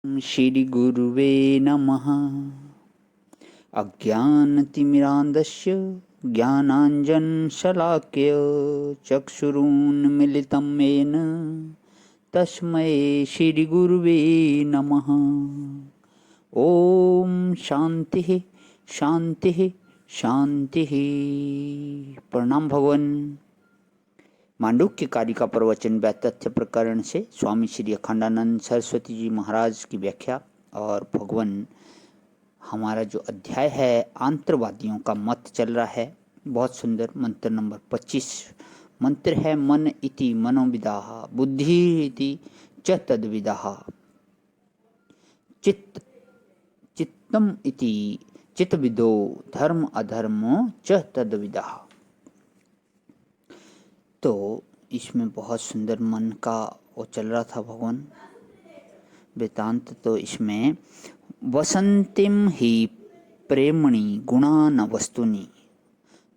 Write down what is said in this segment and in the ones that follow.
श्री गुरुवे नमः। अज्ञानतिमिरान्धस्य ज्ञानाञ्जनशलाकय चक्षुरुन्मीलितं येन तस्मै श्रीगुरुवे नमः। ओम शांति शांति शांति। प्रणाम भगवान। मांडुक्य कारिका प्रवचन व्यातथ्य प्रकरण से स्वामी श्री अखंडानंद सरस्वती जी महाराज की व्याख्या। और भगवान हमारा जो अध्याय है आंतरवादियों का मत चल रहा है, बहुत सुंदर। मंत्र नंबर 25 मंत्र है मन इति मनोविदाः बुद्धि इति च तद्विदाः चित्त चित्तम इति चित्तविदो धर्म अधर्मो च तद्विदाः। तो इसमें बहुत सुंदर मन का वो चल रहा था भगवान वेदांत। तो इसमें वसंतिम ही प्रेमणि गुणा न वस्तुनि,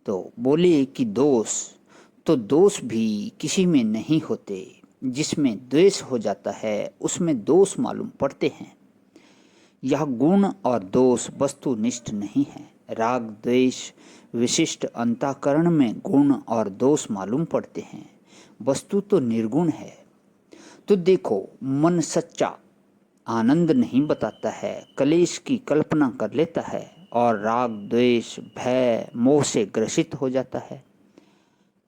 तो बोले कि दोष भी किसी में नहीं होते। जिसमें द्वेष हो जाता है उसमें दोष मालूम पड़ते हैं। यह गुण और दोष वस्तुनिष्ठ नहीं है। राग द्वेष विशिष्ट अंतःकरण में गुण और दोष मालूम पड़ते हैं, वस्तु तो निर्गुण है। तो देखो, मन सच्चा आनंद नहीं बताता है, कलेश की कल्पना कर लेता है और राग द्वेष भय मोह से ग्रसित हो जाता है।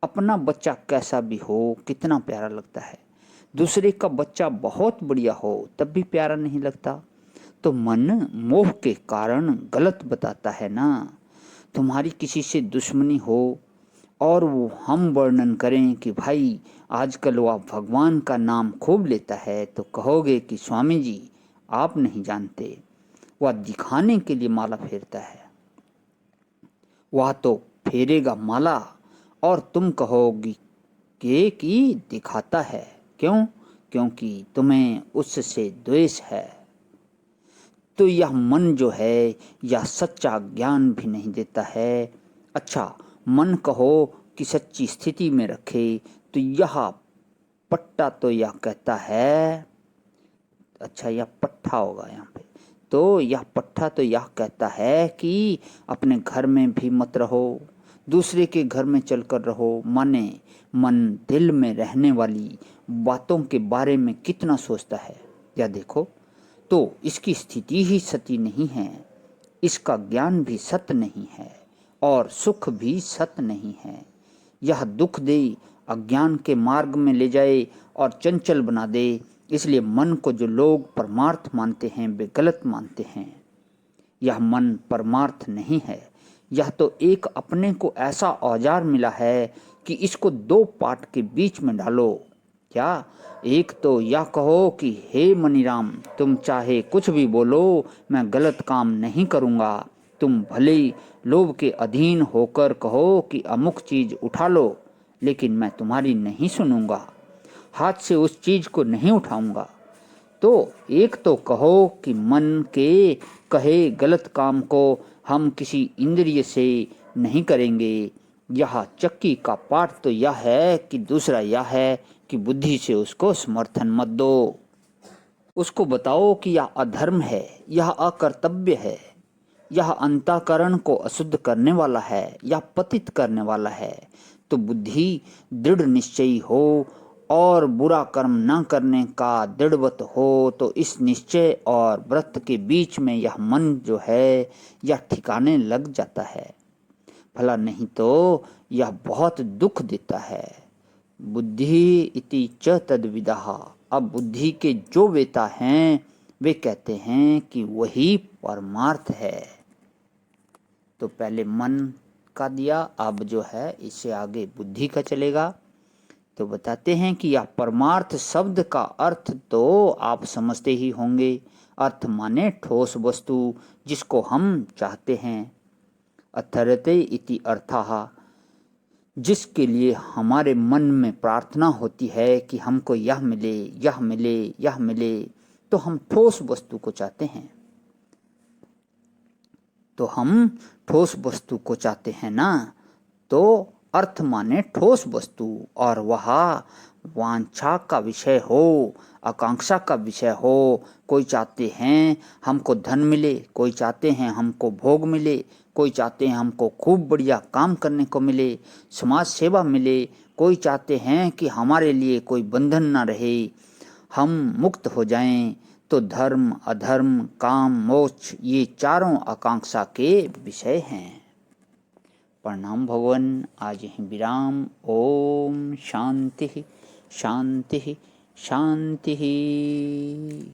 अपना बच्चा कैसा भी हो कितना प्यारा लगता है, दूसरे का बच्चा बहुत बढ़िया हो तब भी प्यारा नहीं लगता। तो मन मोह के कारण गलत बताता है ना। तुम्हारी किसी से दुश्मनी हो और वो हम वर्णन करें कि भाई आजकल वह भगवान का नाम खूब लेता है, तो कहोगे कि स्वामी जी आप नहीं जानते, वह दिखाने के लिए माला फेरता है। वह तो फेरेगा माला और तुम कहोगी कि दिखाता है। क्यों? क्योंकि तुम्हें उससे द्वेष है। तो यह मन जो है यह सच्चा ज्ञान भी नहीं देता है। अच्छा, मन कहो कि सच्ची स्थिति में रखे तो यह पट्टा तो यह कहता है, अच्छा यह पट्ठा होगा यहाँ पे, तो यह पट्ठा तो यह कहता है कि अपने घर में भी मत रहो, दूसरे के घर में चलकर रहो। माने मन दिल में रहने वाली बातों के बारे में कितना सोचता है, या देखो। तो इसकी स्थिति ही सती नहीं है, इसका ज्ञान भी सत्य नहीं है और सुख भी सत्य नहीं है। यह दुख दे, अज्ञान के मार्ग में ले जाए और चंचल बना दे। इसलिए मन को जो लोग परमार्थ मानते हैं वे गलत मानते हैं। यह मन परमार्थ नहीं है, यह तो एक अपने को ऐसा औजार मिला है कि इसको दो पाट के बीच में डालो। क्या? एक तो यह कहो कि हे मनीराम तुम चाहे कुछ भी बोलो, मैं गलत काम नहीं करूँगा। तुम भले लोभ के अधीन होकर कहो कि अमुक चीज उठा लो, लेकिन मैं तुम्हारी नहीं सुनूंगा, हाथ से उस चीज को नहीं उठाऊंगा। तो एक तो कहो कि मन के कहे गलत काम को हम किसी इंद्रिय से नहीं करेंगे। यह चक्की का पाठ तो यह है कि दूसरा यह है कि बुद्धि से उसको समर्थन मत दो। उसको बताओ कि यह अधर्म है, यह अकर्तव्य है, यह अंतःकरण को अशुद्ध करने वाला है, यह पतित करने वाला है। तो बुद्धि दृढ़ निश्चयी हो और बुरा कर्म न करने का दृढ़वत हो, तो इस निश्चय और व्रत के बीच में यह मन जो है यह ठिकाने लग जाता है। भला नहीं तो यह बहुत दुख देता है। बुद्धि इति च तद्विदाः। अब बुद्धि के जो वेता हैं वे कहते हैं कि वही परमार्थ है। तो पहले मन का दिया, अब जो है इससे आगे बुद्धि का चलेगा। तो बताते हैं कि यह परमार्थ शब्द का अर्थ तो आप समझते ही होंगे। अर्थ माने ठोस वस्तु जिसको हम चाहते हैं। अर्थरते इति अर्थः, जिसके लिए हमारे मन में प्रार्थना होती है कि हमको यह मिले यह मिले यह मिले, तो हम ठोस वस्तु को चाहते हैं। तो हम ठोस वस्तु को चाहते हैं ना। तो अर्थ माने ठोस वस्तु, और वह वांछा का विषय हो, आकांक्षा का विषय हो। कोई चाहते हैं हमको धन मिले, कोई चाहते हैं हमको भोग मिले, कोई चाहते हैं हमको खूब बढ़िया काम करने को मिले, समाज सेवा मिले, कोई चाहते हैं कि हमारे लिए कोई बंधन ना रहे, हम मुक्त हो जाएं। तो धर्म, अधर्म, काम, मोक्ष ये चारों आकांक्षा के विषय हैं। प्रणाम भगवान। आज ही विराम। ओम शांति शांति शांति।